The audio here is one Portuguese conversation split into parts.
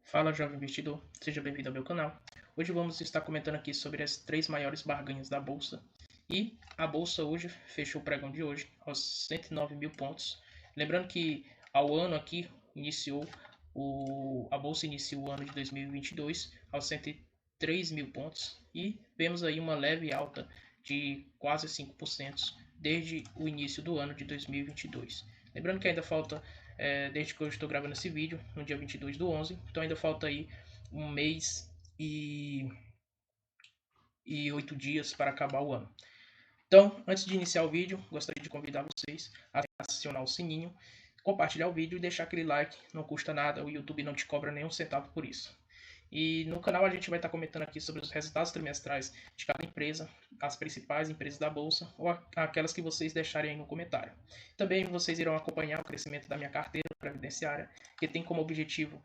Fala, jovem investidor, seja bem-vindo ao meu canal. Hoje vamos estar comentando aqui sobre as 3 maiores barganhas da Bolsa. E a Bolsa hoje fechou o pregão de hoje aos 109 mil pontos. Lembrando que ao ano aqui a Bolsa iniciou o ano de 2022 aos 103 mil pontos. E vemos aí uma leve alta de quase 5% desde o início do ano de 2022. Lembrando que ainda falta desde que eu estou gravando esse vídeo, no dia 22/11. Então ainda falta aí um mês e 8 dias para acabar o ano. Então, antes de iniciar o vídeo, gostaria de convidar vocês a acionar o sininho, compartilhar o vídeo e deixar aquele like. Não custa nada, o YouTube não te cobra nenhum centavo por isso. E no canal a gente vai estar comentando aqui sobre os resultados trimestrais de cada empresa, as principais empresas da bolsa ou aquelas que vocês deixarem aí no comentário. Também vocês irão acompanhar o crescimento da minha carteira previdenciária, que tem como objetivo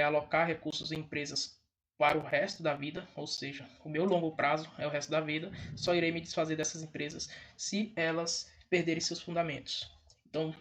alocar recursos em empresas para o resto da vida, ou seja, o meu longo prazo é o resto da vida. Só irei me desfazer dessas empresas se elas perderem seus fundamentos. Então,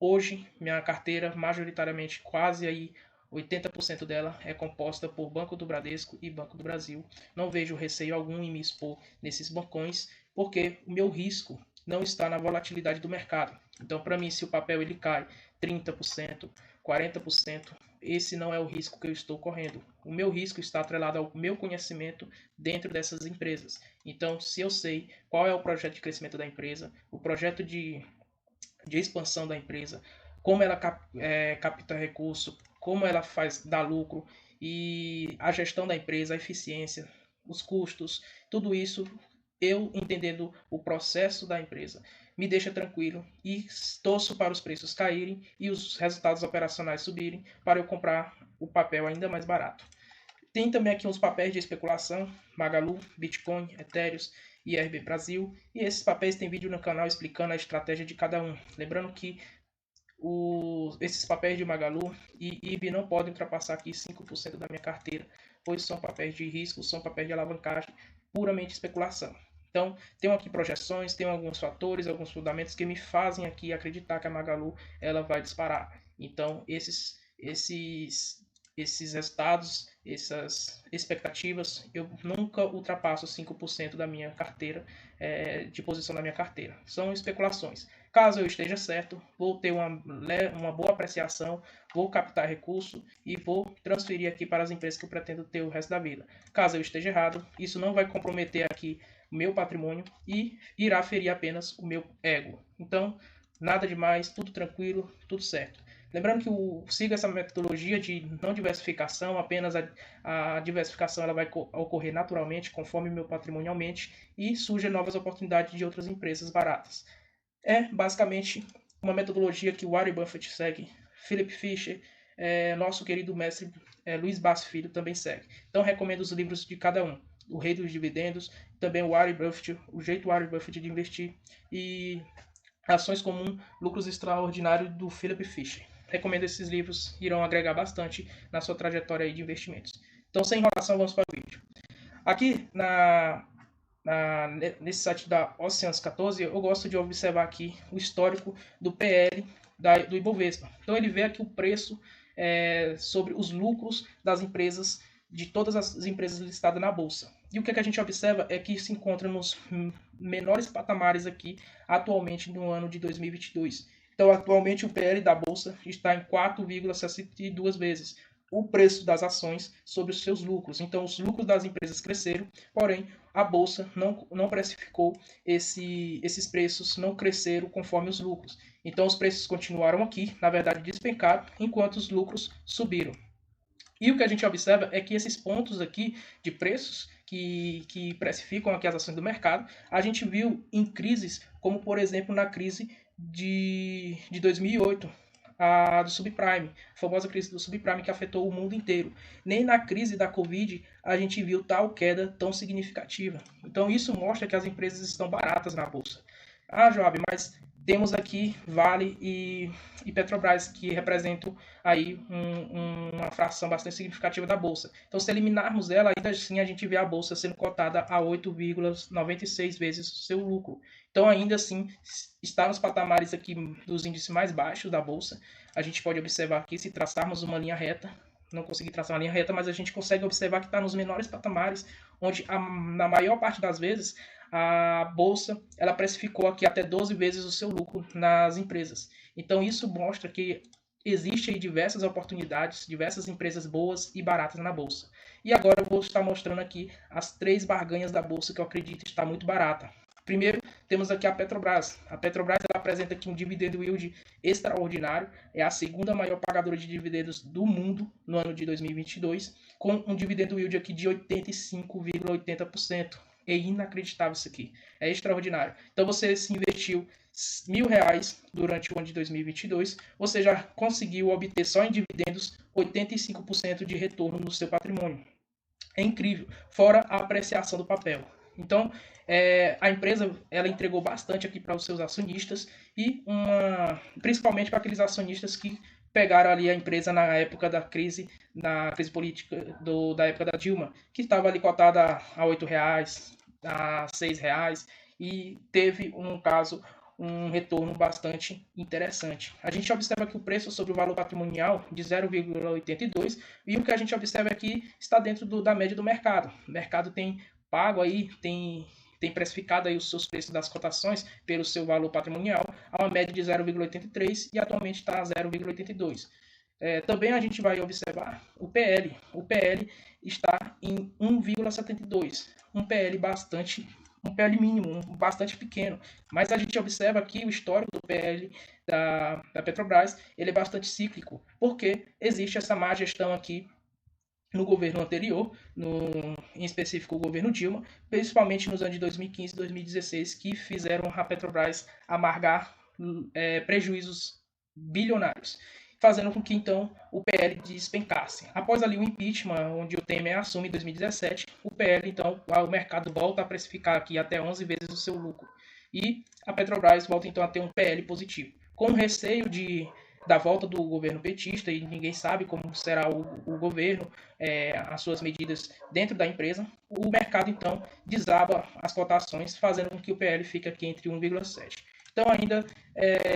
hoje, minha carteira, majoritariamente, quase aí 80% dela é composta por Banco do Bradesco e Banco do Brasil. Não vejo receio algum em me expor nesses bancões, porque o meu risco não está na volatilidade do mercado. Então, para mim, se o papel ele cai 30%, 40%, esse não é o risco que eu estou correndo. O meu risco está atrelado ao meu conhecimento dentro dessas empresas. Então, se eu sei qual é o projeto de crescimento da empresa, o projeto de expansão da empresa, como ela capta recurso, como ela faz dar lucro e a gestão da empresa, a eficiência, os custos, tudo isso eu entendendo o processo da empresa me deixa tranquilo e torço para os preços caírem e os resultados operacionais subirem para eu comprar o papel ainda mais barato. Tem também aqui uns papéis de especulação, Magalu, Bitcoin, Ethereum, IRB Brasil. E esses papéis tem vídeo no canal explicando a estratégia de cada um. Lembrando que esses papéis de Magalu e IB não podem ultrapassar aqui 5% da minha carteira, pois são papéis de risco, são papéis de alavancagem, puramente especulação. Então, tenho aqui projeções, tenho alguns fatores, alguns fundamentos que me fazem aqui acreditar que a Magalu ela vai disparar. Então, esses resultados, essas expectativas, eu nunca ultrapasso 5% da minha carteira, de posição da minha carteira. São especulações. Caso eu esteja certo, vou ter uma boa apreciação, vou captar recurso e vou transferir aqui para as empresas que eu pretendo ter o resto da vida. Caso eu esteja errado, isso não vai comprometer aqui o meu patrimônio e irá ferir apenas o meu ego. Então, nada demais, tudo tranquilo, tudo certo. Lembrando que siga essa metodologia de não diversificação, apenas a diversificação ela vai ocorrer naturalmente conforme meu patrimônio aumente e surjam novas oportunidades de outras empresas baratas. É basicamente uma metodologia que o Warren Buffett segue, Philip Fisher, nosso querido mestre Luiz Bassi Filho também segue. Então recomendo os livros de cada um. O Rei dos Dividendos, também o Warren Buffett, o jeito Warren Buffett de investir e Ações Comuns, Lucros Extraordinários do Philip Fisher. Recomendo esses livros, irão agregar bastante na sua trajetória de investimentos. Então, sem enrolação, vamos para o vídeo. Aqui nesse site da Oceans 14, eu gosto de observar aqui o histórico do PL do Ibovespa. Então, ele vê aqui o preço sobre os lucros das empresas, de todas as empresas listadas na Bolsa. E o que a gente observa é que se encontra nos menores patamares aqui atualmente no ano de 2022. Então, atualmente o PL da Bolsa está em 4,62 vezes o preço das ações sobre os seus lucros. Então, os lucros das empresas cresceram, porém, a Bolsa não precificou esses preços, não cresceram conforme os lucros. Então, os preços continuaram aqui, na verdade, despencaram, enquanto os lucros subiram. E o que a gente observa é que esses pontos aqui de preços que precificam aqui as ações do mercado, a gente viu em crises, como por exemplo na crise de 2008, a do subprime, a famosa crise do subprime que afetou o mundo inteiro. Nem na crise da Covid a gente viu tal queda tão significativa. Então isso mostra que as empresas estão baratas na bolsa. Ah, Joab, mas temos aqui Vale e Petrobras, que representam aí uma fração bastante significativa da bolsa. Então, se eliminarmos ela, ainda assim a gente vê a bolsa sendo cotada a 8,96 vezes o seu lucro. Então, ainda assim, está nos patamares aqui dos índices mais baixos da bolsa. A gente pode observar aqui, se traçarmos uma linha reta, não consegui traçar uma linha reta, mas a gente consegue observar que está nos menores patamares, onde na maior parte das vezes a bolsa ela precificou aqui até 12 vezes o seu lucro nas empresas. Então isso mostra que existem diversas oportunidades, diversas empresas boas e baratas na bolsa. E agora eu vou estar mostrando aqui as 3 barganhas da bolsa que eu acredito estar muito barata. Primeiro, temos aqui a Petrobras. A Petrobras ela apresenta aqui um dividendo yield extraordinário, é a segunda maior pagadora de dividendos do mundo no ano de 2022, com um dividendo yield aqui de 85,80%. É inacreditável isso aqui, é extraordinário. Então você se investiu R$ 1.000 durante o ano de 2022, você já conseguiu obter só em dividendos 85% de retorno no seu patrimônio. É incrível, fora a apreciação do papel. Então, a empresa ela entregou bastante aqui para os seus acionistas e principalmente para aqueles acionistas que pegaram ali a empresa na época da crise política da época da Dilma, que estava ali cotada a R$ 8, a R$ 6 e teve um retorno bastante interessante. A gente observa que o preço sobre o valor patrimonial de 0,82 e o que a gente observa aqui está dentro da média do mercado. O mercado tem pago aí, tem precificado aí os seus preços das cotações pelo seu valor patrimonial a uma média de 0,83 e atualmente está a 0,82. Também a gente vai observar o PL. O PL está em 1,72, um PL mínimo, bastante pequeno. Mas a gente observa aqui o histórico do PL da Petrobras, ele é bastante cíclico, porque existe essa má gestão aqui no governo anterior, em específico o governo Dilma, principalmente nos anos de 2015 e 2016, que fizeram a Petrobras amargar prejuízos bilionários, fazendo com que então o PL despencasse. Após ali o impeachment, onde o Temer assume em 2017, o PL então, o mercado volta a precificar aqui até 11 vezes o seu lucro. E a Petrobras volta então a ter um PL positivo. Com receio da volta do governo petista, e ninguém sabe como será o governo, as suas medidas dentro da empresa, o mercado então desaba as cotações, fazendo com que o PL fique aqui entre 1,7. Então ainda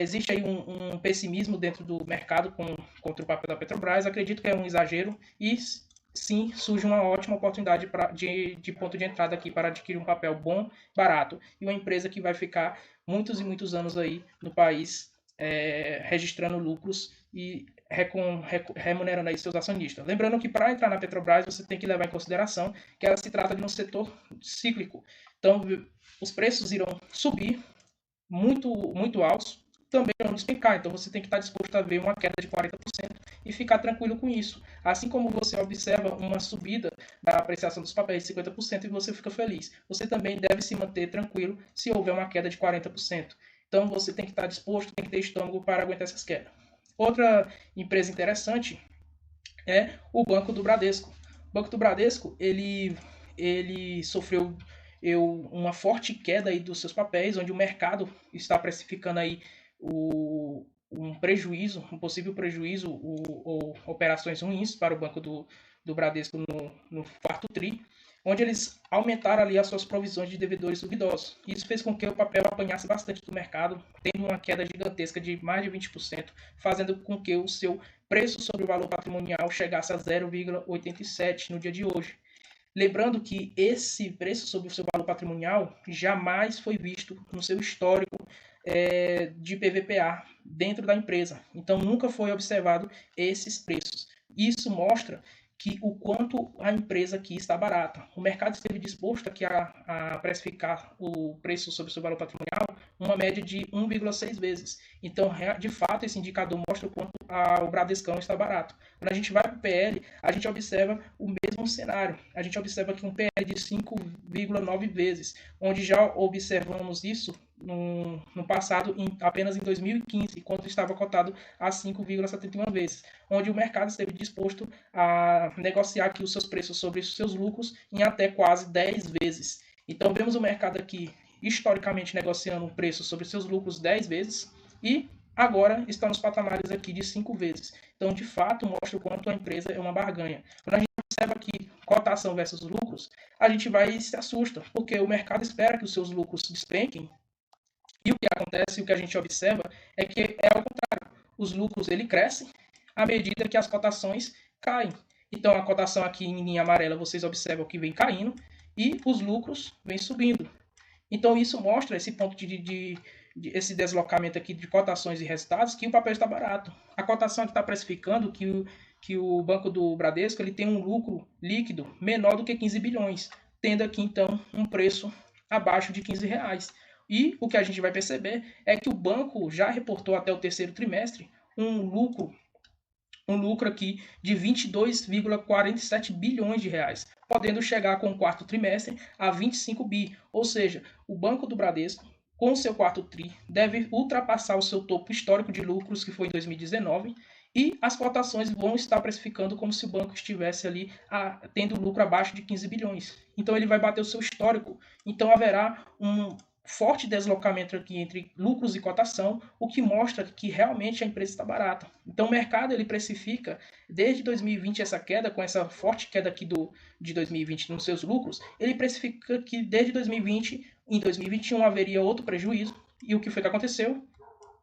existe aí um pessimismo dentro do mercado contra o papel da Petrobras. Acredito que é um exagero e sim surge uma ótima oportunidade de ponto de entrada aqui para adquirir um papel bom, barato e uma empresa que vai ficar muitos e muitos anos aí no país registrando lucros e remunerando aí seus acionistas. Lembrando que para entrar na Petrobras você tem que levar em consideração que ela se trata de um setor cíclico. Então os preços irão subir muito, muito altos, também vão despencar. Então você tem que estar disposto a ver uma queda de 40% e ficar tranquilo com isso. Assim como você observa uma subida da apreciação dos papéis de 50% e você fica feliz, você também deve se manter tranquilo se houver uma queda de 40%. Então você tem que estar disposto, tem que ter estômago para aguentar essas quedas. Outra empresa interessante é o Banco do Bradesco. O Banco do Bradesco, ele sofreu uma forte queda aí dos seus papéis, onde o mercado está precificando aí um prejuízo, um possível prejuízo ou operações ruins para o Banco do Bradesco no quarto TRI, onde eles aumentaram ali as suas provisões de devedores duvidosos. Isso fez com que o papel apanhasse bastante do mercado, tendo uma queda gigantesca de mais de 20%, fazendo com que o seu preço sobre o valor patrimonial chegasse a 0,87 no dia de hoje. Lembrando que esse preço sobre o seu valor patrimonial jamais foi visto no seu histórico de PVPA dentro da empresa. Então nunca foi observado esses preços. Isso mostra que o quanto a empresa aqui está barata. O mercado esteve disposto aqui a precificar o preço sobre o seu valor patrimonial uma média de 1,6 vezes. Então, de fato, esse indicador mostra o quanto o Bradescão está barato. Quando a gente vai para o PL, a gente observa o mesmo cenário. A gente observa aqui um PL de 5,9 vezes, onde já observamos isso no passado, apenas em 2015, quando estava cotado a 5,71 vezes, onde o mercado esteve disposto a negociar aqui os seus preços sobre os seus lucros em até quase 10 vezes. Então, vemos o mercado aqui historicamente negociando um preço sobre seus lucros 10 vezes e agora está nos patamares aqui de 5 vezes. Então, de fato, mostra o quanto a empresa é uma barganha. Quando a gente observa aqui cotação versus lucros, a gente vai e se assusta, porque o mercado espera que os seus lucros despenquem e o que acontece, o que a gente observa, é que é ao contrário. Os lucros ele crescem à medida que as cotações caem. Então a cotação aqui em linha amarela vocês observam que vem caindo e os lucros vêm subindo. Então isso mostra esse ponto esse deslocamento aqui de cotações e resultados, que o papel está barato. A cotação está precificando que o Banco do Bradesco ele tem um lucro líquido menor do que 15 bilhões, tendo aqui então um preço abaixo de R$ 15. E o que a gente vai perceber é que o banco já reportou até o terceiro trimestre um lucro aqui de 22,47 bilhões de reais, podendo chegar com o quarto trimestre a 25 bi. Ou seja, o Banco do Bradesco, com o seu quarto TRI, deve ultrapassar o seu topo histórico de lucros, que foi em 2019, e as cotações vão estar precificando como se o banco estivesse ali tendo lucro abaixo de 15 bilhões. Então ele vai bater o seu histórico. Então haverá um forte deslocamento aqui entre lucros e cotação, o que mostra que realmente a empresa está barata. Então o mercado ele precifica desde 2020 essa queda, com essa forte queda aqui de 2020 nos seus lucros, ele precifica que desde 2020, em 2021 haveria outro prejuízo, e o que foi que aconteceu?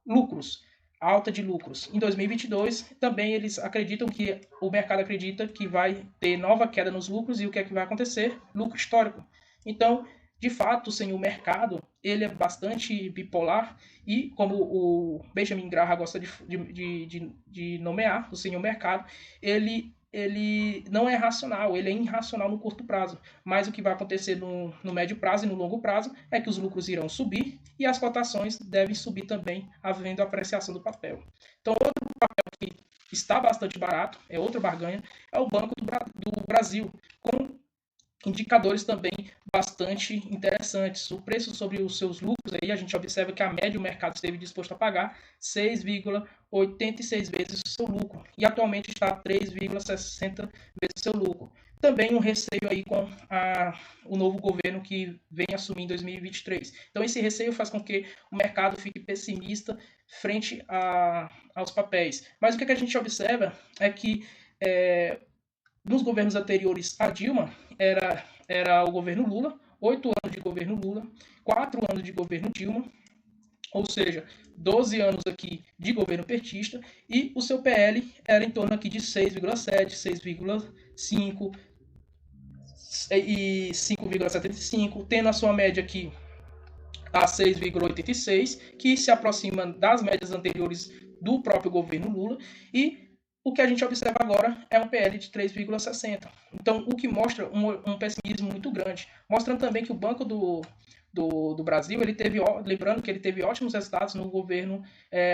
Lucros. Alta de lucros. Em 2022, também eles acreditam que, o mercado acredita que vai ter nova queda nos lucros, e o que é que vai acontecer? Lucro histórico. Então, de fato, sim, o mercado ele é bastante bipolar e, como o Benjamin Graham gosta de nomear, o senhor mercado, ele não é racional, ele é irracional no curto prazo. Mas o que vai acontecer no médio prazo e no longo prazo é que os lucros irão subir e as cotações devem subir também, havendo apreciação do papel. Então, outro papel que está bastante barato, é outra barganha, é o Banco do Brasil, com indicadores também bastante interessantes. O preço sobre os seus lucros, aí a gente observa que a média o mercado esteve disposto a pagar 6,86 vezes o seu lucro, e atualmente está a 3,60 vezes o seu lucro. Também um receio aí com o novo governo que vem assumir em 2023. Então esse receio faz com que o mercado fique pessimista frente aos papéis. Mas o que a gente observa é que nos governos anteriores a Dilma, era o governo Lula, 8 anos de governo Lula, 4 anos de governo Dilma, ou seja, 12 anos aqui de governo petista, e o seu PL era em torno aqui de 6,7, 6,5 e 5,75, tendo a sua média aqui a 6,86, que se aproxima das médias anteriores do próprio governo Lula, e o que a gente observa agora é um PL de 3,60. Então, o que mostra um pessimismo muito grande. Mostrando também que o Banco do Brasil, lembrando que ele teve ótimos resultados no governo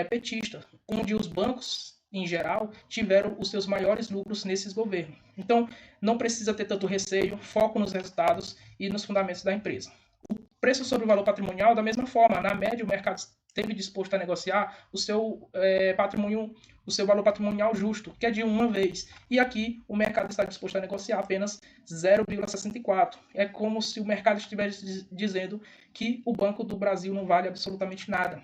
petista, onde os bancos, em geral, tiveram os seus maiores lucros nesses governos. Então, não precisa ter tanto receio, foco nos resultados e nos fundamentos da empresa. O preço sobre o valor patrimonial, da mesma forma, na média, o mercado esteve disposto a negociar o seu patrimônio, o seu valor patrimonial justo, que é de uma vez. E aqui o mercado está disposto a negociar apenas 0,64. É como se o mercado estivesse dizendo que o Banco do Brasil não vale absolutamente nada.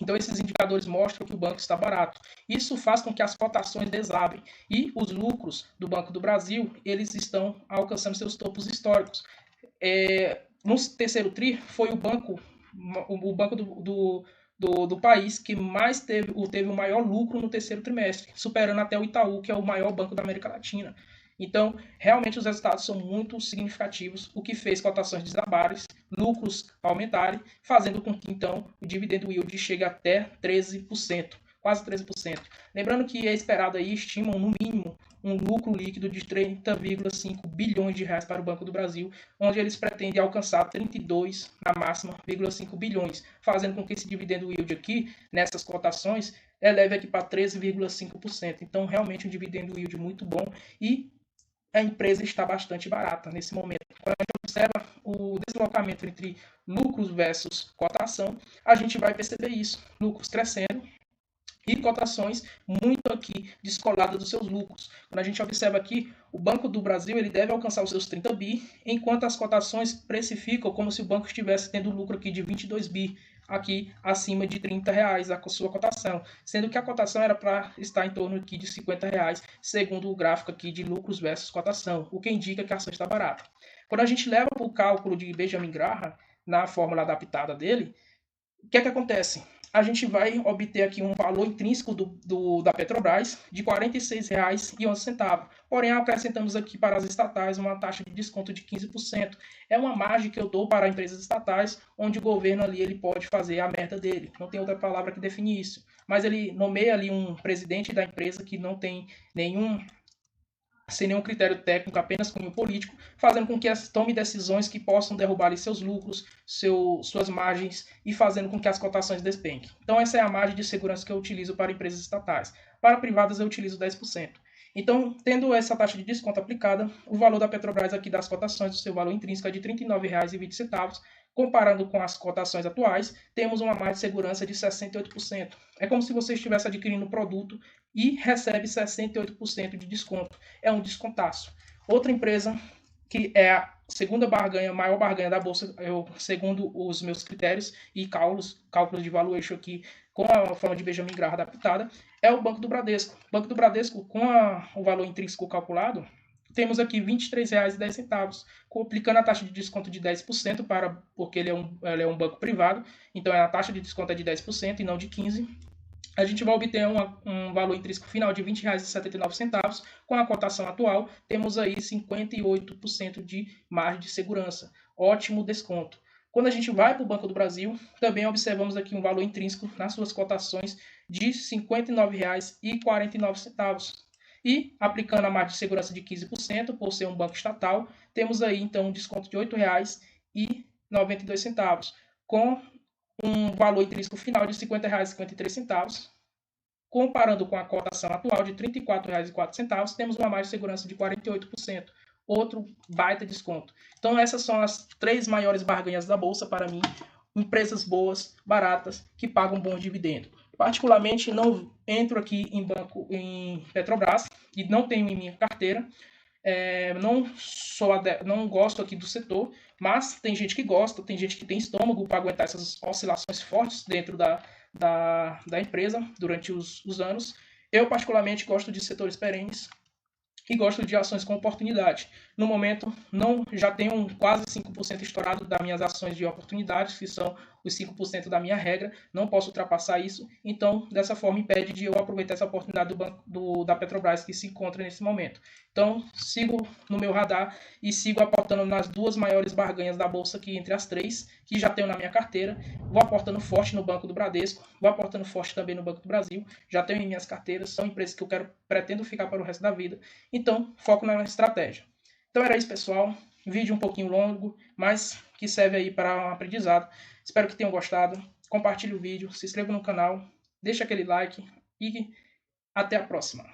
Então esses indicadores mostram que o banco está barato. Isso faz com que as cotações desabem e os lucros do Banco do Brasil eles estão alcançando seus topos históricos. No terceiro TRI foi o banco do país que mais teve o maior lucro no terceiro trimestre, superando até o Itaú, que é o maior banco da América Latina. Então, realmente os resultados são muito significativos, o que fez cotações desabarem, lucros aumentarem, fazendo com que, então, o dividendo yield chegue até 13%, quase 13%. Lembrando que é esperado aí, estimam no mínimo um lucro líquido de 30,5 bilhões de reais para o Banco do Brasil, onde eles pretendem alcançar 32, na máxima, 0,5 bilhões, fazendo com que esse dividendo yield aqui, nessas cotações, eleve aqui para 13,5%. Então, realmente um dividendo yield muito bom e a empresa está bastante barata nesse momento. Quando a gente observa o deslocamento entre lucros versus cotação, a gente vai perceber isso, lucros crescendo e cotações muito aqui descoladas dos seus lucros. Quando a gente observa aqui, o Banco do Brasil ele deve alcançar os seus 30 bi, enquanto as cotações precificam como se o banco estivesse tendo lucro aqui de 22 bi, aqui acima de R$30 a sua cotação, sendo que a cotação era para estar em torno aqui de R$50, segundo o gráfico aqui de lucros versus cotação, o que indica que a ação está barata. Quando a gente leva para o cálculo de Benjamin Graham, na fórmula adaptada dele, o que é que acontece? a gente vai obter aqui um valor intrínseco da Petrobras de R$ 46,11. Porém, acrescentamos aqui para as estatais uma taxa de desconto de 15%. É uma margem que eu dou para empresas estatais, onde o governo ali ele pode fazer a merda dele. Não tem outra palavra que define isso. Mas ele nomeia ali um presidente da empresa que não tem sem nenhum critério técnico, apenas cunho político, fazendo com que elas tomem decisões que possam derrubar ali seus lucros, suas margens e fazendo com que as cotações despenquem. Então essa é a margem de segurança que eu utilizo para empresas estatais. Para privadas eu utilizo 10%. Então, tendo essa taxa de desconto aplicada, o valor da Petrobras aqui das cotações, o seu valor intrínseco é de R$ 39,20. Comparando com as cotações atuais, temos uma margem de segurança de 68%. É como se você estivesse adquirindo um produto e recebe 68% de desconto. É um descontaço. Outra empresa que é a segunda barganha, maior barganha da bolsa, segundo os meus critérios e cálculos de valuation aqui com a forma de Benjamin Graham adaptada, é o Banco do Bradesco. O Banco do Bradesco, com o valor intrínseco calculado, temos aqui R$ 23,10, aplicando a taxa de desconto de 10%, porque ele é um banco privado, então a taxa de desconto é de 10% e não de 15%. A gente vai obter um valor intrínseco final de R$ 20,79. Com a cotação atual, temos aí 58% de margem de segurança. Ótimo desconto. Quando a gente vai para o Banco do Brasil, também observamos aqui um valor intrínseco nas suas cotações de R$ 59,49. E, aplicando a margem de segurança de 15%, por ser um banco estatal, temos aí então um desconto de R$ 8,92, com um valor intrínseco final de R$ 50,53. Comparando com a cotação atual de R$ 34,04, temos uma margem de segurança de 48%. Outro baita desconto. Então essas são as 3 maiores barganhas da bolsa para mim. Empresas boas, baratas, que pagam bom dividendo. Particularmente não entro aqui em Petrobras e não tenho em minha carteira. Não gosto aqui do setor, mas tem gente que gosta, tem gente que tem estômago para aguentar essas oscilações fortes dentro da empresa durante os anos. Eu, particularmente, gosto de setores perenes e gosto de ações com oportunidade. No momento, já tenho quase 5% estourado das minhas ações de oportunidades, que são os 5% da minha regra. Não posso ultrapassar isso. Então, dessa forma, impede de eu aproveitar essa oportunidade da Petrobras que se encontra nesse momento. Então, sigo no meu radar e sigo aportando nas 2 maiores barganhas da bolsa aqui entre as 3, que já tenho na minha carteira. Vou aportando forte no Banco do Bradesco, vou aportando forte também no Banco do Brasil. Já tenho em minhas carteiras, são empresas que eu pretendo ficar para o resto da vida. Então, foco na estratégia. Então era isso, pessoal. Vídeo um pouquinho longo, mas que serve aí para um aprendizado. Espero que tenham gostado. Compartilhe o vídeo, se inscreva no canal, deixe aquele like e até a próxima.